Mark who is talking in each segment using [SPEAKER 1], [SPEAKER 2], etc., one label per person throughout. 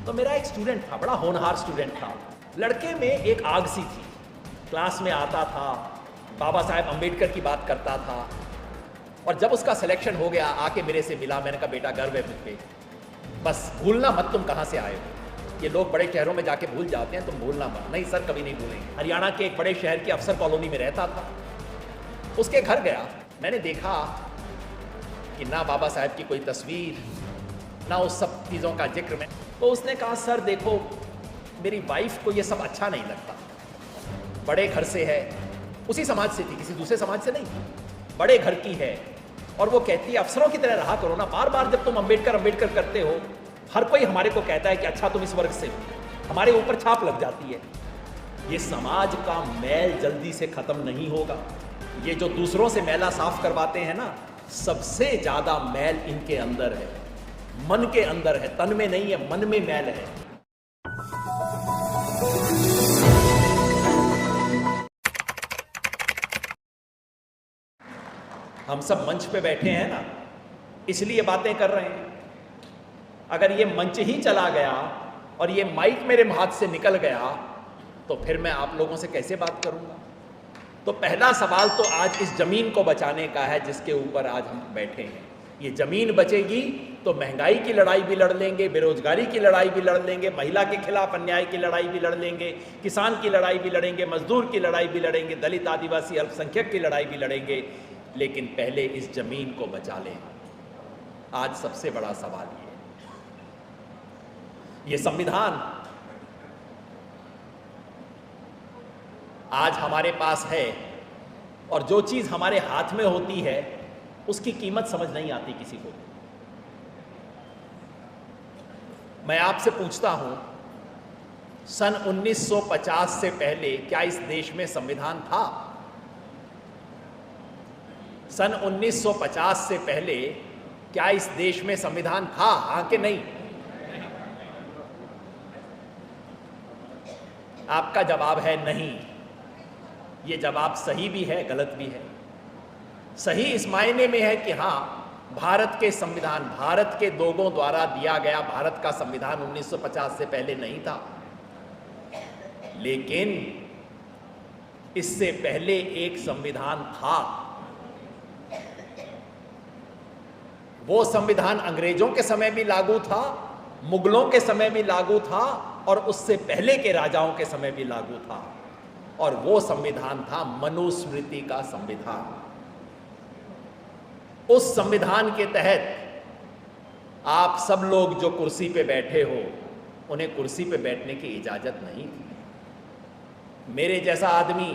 [SPEAKER 1] तो मेरा एक स्टूडेंट था, बड़ा होनहार स्टूडेंट था। लड़के में एक आग सी थी, क्लास में आता था, बाबा साहेब अम्बेडकर की बात करता था। और जब उसका सिलेक्शन हो गया आके मेरे से मिला, मैंने कहा बेटा गर्व है मुझ पे, बस भूलना मत तुम कहाँ से आए हो। ये लोग बड़े शहरों में जाके भूल जाते हैं, तुम भूलना मत। नहीं सर, कभी नहीं भूलेंगे। हरियाणा के एक बड़े शहर की अफसर कॉलोनी में रहता था। उसके घर गया, मैंने देखा कि ना बाबा साहेब की कोई तस्वीर, ना उस सब चीज़ों का जिक्र में। तो उसने कहा सर देखो, मेरी वाइफ को ये सब अच्छा नहीं लगता, बड़े घर से है, उसी समाज से थी, किसी दूसरे समाज से नहीं, बड़े घर की है, और वो कहती है अफसरों की तरह रहा करो ना। बार बार जब तुम अम्बेडकर अम्बेडकर करते हो, हर कोई हमारे को कहता है कि अच्छा तुम इस वर्ग से हो, हमारे ऊपर छाप लग जाती है। ये समाज का मैल जल्दी से खत्म नहीं होगा। ये जो दूसरों से मैला साफ करवाते हैं ना, सबसे ज्यादा मैल इनके अंदर है, मन के अंदर है, तन में नहीं है, मन में मैल है। हम सब मंच पे बैठे हैं ना, इसलिए बातें कर रहे हैं। अगर ये मंच ही चला गया और ये माइक मेरे हाथ से निकल गया, तो फिर मैं आप लोगों से कैसे बात करूंगा। तो पहला सवाल तो आज इस जमीन को बचाने का है जिसके ऊपर आज हम बैठे हैं। ये जमीन बचेगी तो महंगाई की लड़ाई भी लड़ लेंगे, बेरोजगारी की लड़ाई भी लड़ लेंगे, महिला के खिलाफ अन्याय की लड़ाई भी लड़ लेंगे, किसान की लड़ाई भी लड़ेंगे, मजदूर की लड़ाई भी लड़ेंगे, दलित आदिवासी अल्पसंख्यक की लड़ाई भी लड़ेंगे। लेकिन पहले इस जमीन को बचा लें। आज सबसे बड़ा सवाल ये संविधान आज हमारे पास है, और जो चीज हमारे हाथ में होती है उसकी कीमत समझ नहीं आती किसी को। मैं आपसे पूछता हूं, सन 1950 से पहले क्या इस देश में संविधान था? सन 1950 से पहले क्या इस देश में संविधान था? हाँ कि नहीं? आपका जवाब है नहीं। ये जवाब सही भी है, गलत भी है। सही इस मायने में है कि हाँ, भारत के संविधान, भारत के लोगों द्वारा दिया गया भारत का संविधान 1950 से पहले नहीं था। लेकिन इससे पहले एक संविधान था। वो संविधान अंग्रेजों के समय भी लागू था, मुगलों के समय भी लागू था, और उससे पहले के राजाओं के समय भी लागू था। और वो संविधान था मनुस्मृति का संविधान। उस संविधान के तहत आप सब लोग जो कुर्सी पे बैठे हो, उन्हें कुर्सी पे बैठने की इजाजत नहीं थी। मेरे जैसा आदमी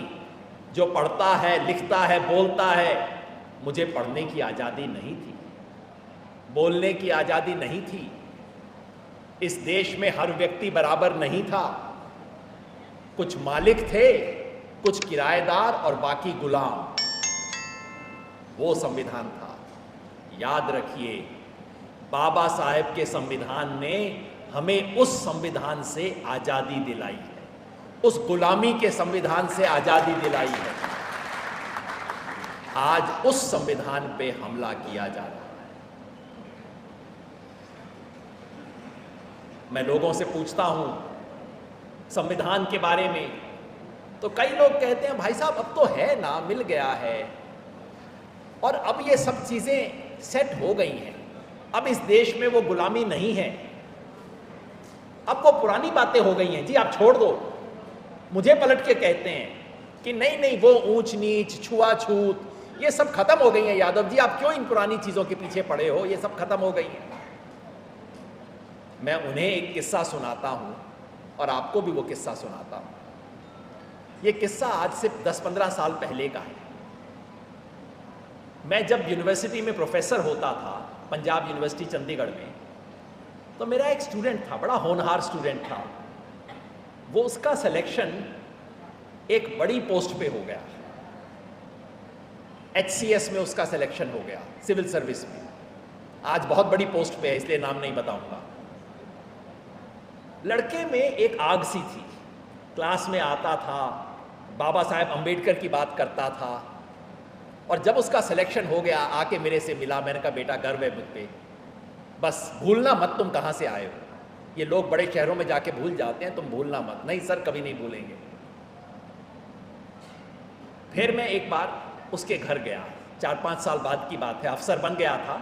[SPEAKER 1] जो पढ़ता है, लिखता है, बोलता है, मुझे पढ़ने की आजादी नहीं थी, बोलने की आजादी नहीं थी। इस देश में हर व्यक्ति बराबर नहीं था। कुछ मालिक थे, कुछ किराएदार और बाकी गुलाम। वो संविधान था। याद रखिए, बाबा साहेब के संविधान ने हमें उस संविधान से आजादी दिलाई है, उस गुलामी के संविधान से आजादी दिलाई है। आज उस संविधान पे हमला किया जा रहा है। मैं लोगों से पूछता हूं संविधान के बारे में, तो कई लोग कहते हैं भाई साहब अब तो है ना, मिल गया है, और अब ये सब चीजें सेट हो गई हैं, अब इस देश में वो गुलामी नहीं है, अब वो पुरानी बातें हो गई हैं। जी आप छोड़ दो। मुझे पलट के कहते हैं कि नहीं नहीं, वो ऊंच नीच, छुआछूत, ये सब खत्म हो गई हैं। यादव जी आप क्यों इन पुरानी चीजों के पीछे पड़े हो? ये सब खत्म हो गई हैं। मैं उन्हें एक किस्सा सुनाता हूं और आपको भी वो किस्सा सुनाता हूं। ये किस्सा आज से 10-15 साल पहले का है। मैं जब यूनिवर्सिटी में प्रोफेसर होता था, पंजाब यूनिवर्सिटी चंडीगढ़ में, तो मेरा एक स्टूडेंट था, बड़ा होनहार स्टूडेंट था। वो उसका सिलेक्शन एक बड़ी पोस्ट पे हो गया, HCS में उसका सिलेक्शन हो गया, सिविल सर्विस में। आज बहुत बड़ी पोस्ट पे है, इसलिए नाम नहीं बताऊंगा। लड़के में एक आग सी थी, क्लास में आता था, बाबा साहेब अम्बेडकर की बात करता था, और जब उसका सिलेक्शन हो गया आके मेरे से मिला, मैंने कहा बेटा गर्व है मुझ पे, बस भूलना मत तुम कहाँ से आए हो। ये लोग बड़े शहरों में जाके भूल जाते हैं, तुम भूलना मत। नहीं सर, कभी नहीं भूलेंगे। फिर मैं एक बार उसके घर गया, 4-5 साल बाद की बात है, अफसर बन गया था,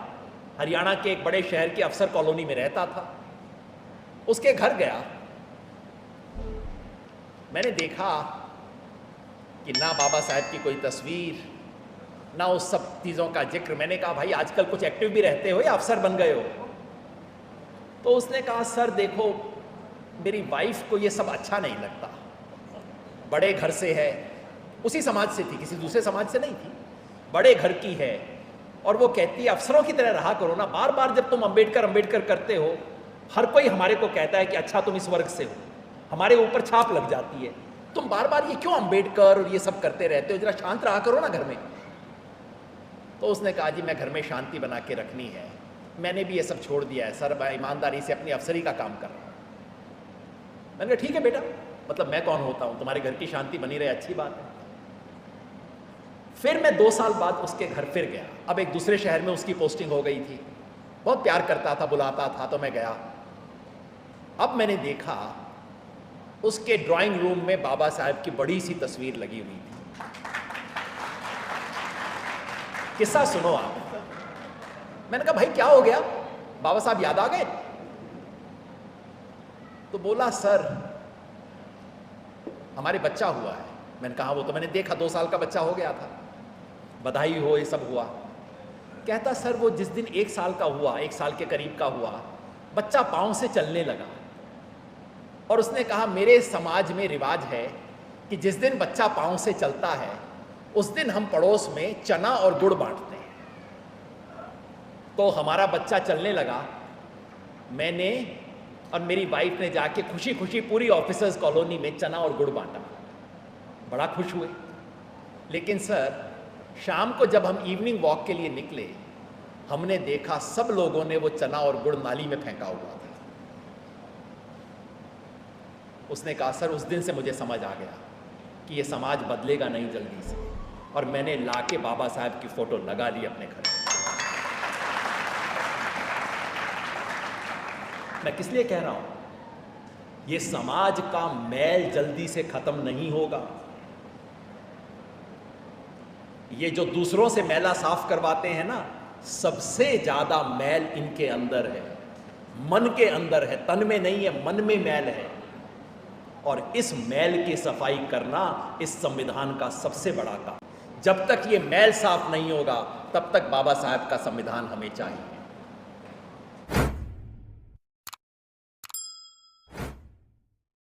[SPEAKER 1] हरियाणा के एक बड़े शहर की अफसर कॉलोनी में रहता था। उसके घर गया, मैंने देखा कि ना बाबा साहब की कोई तस्वीर, ना उस सब चीज़ों का जिक्र। मैंने कहा भाई आजकल कुछ एक्टिव भी रहते हो या अफसर बन गए हो? तो उसने कहा सर देखो, मेरी वाइफ को ये सब अच्छा नहीं लगता, बड़े घर से है, उसी समाज से थी, किसी दूसरे समाज से नहीं थी, बड़े घर की है, और वो कहती है अफसरों की तरह रहा करो ना। बार बार जब तुम अंबेडकर अंबेडकर करते हो, हर कोई हमारे को कहता है कि अच्छा तुम इस वर्ग से हो, हमारे ऊपर छाप लग जाती है, तुम बार बार ये क्यों अंबेडकर और ये सब करते रहते हो, जरा शांत रहा करो ना घर में। तो उसने कहा जी मैं घर में शांति बना के रखनी है, मैंने भी ये सब छोड़ दिया है सर, मैं ईमानदारी से अपनी अफसरी का काम कर रहा हूँ। मैंने कहा ठीक है बेटा, मतलब मैं कौन होता हूँ, तुम्हारे घर की शांति बनी रहे, अच्छी बात है। फिर मैं 2 साल बाद उसके घर फिर गया, अब एक दूसरे शहर में उसकी पोस्टिंग हो गई थी, बहुत प्यार करता था, बुलाता था, तो मैं गया। अब मैंने देखा उसके ड्राइंग रूम में बाबा साहब की बड़ी सी तस्वीर लगी हुई थी। किस्सा सुनो आप। मैंने कहा भाई क्या हो गया, बाबा साहब याद आ गए? तो बोला सर हमारे बच्चा हुआ है। मैंने कहा वो तो मैंने देखा, 2 साल का बच्चा हो गया था, बधाई हो, ये सब हुआ। कहता सर वो जिस दिन 1 साल का हुआ, 1 साल के करीब का हुआ, बच्चा पाँव से चलने लगा, और उसने कहा मेरे समाज में रिवाज है कि जिस दिन बच्चा पाँव से चलता है उस दिन हम पड़ोस में चना और गुड़ बांटते हैं। तो हमारा बच्चा चलने लगा, मैंने और मेरी वाइफ ने जाके खुशी खुशी पूरी ऑफिसर्स कॉलोनी में चना और गुड़ बांटा, बड़ा खुश हुए। लेकिन सर शाम को जब हम इवनिंग वॉक के लिए निकले, हमने देखा सब लोगों ने वो चना और गुड़ नाली में फेंका हुआ था। उसने कहा सर उस दिन से मुझे समझ आ गया कि ये समाज बदलेगा नहीं जल्दी से, और मैंने लाके बाबा साहब की फोटो लगा ली अपने घर में। मैं किस लिए कह रहा हूं, ये समाज का मैल जल्दी से खत्म नहीं होगा। ये जो दूसरों से मैला साफ करवाते हैं ना, सबसे ज्यादा मैल इनके अंदर है, मन के अंदर है, तन में नहीं है, मन में मैल है। और इस मैल की सफाई करना इस संविधान का सबसे बड़ा काम। जब तक ये मैल साफ नहीं होगा तब तक बाबा साहब का संविधान हमें चाहिए।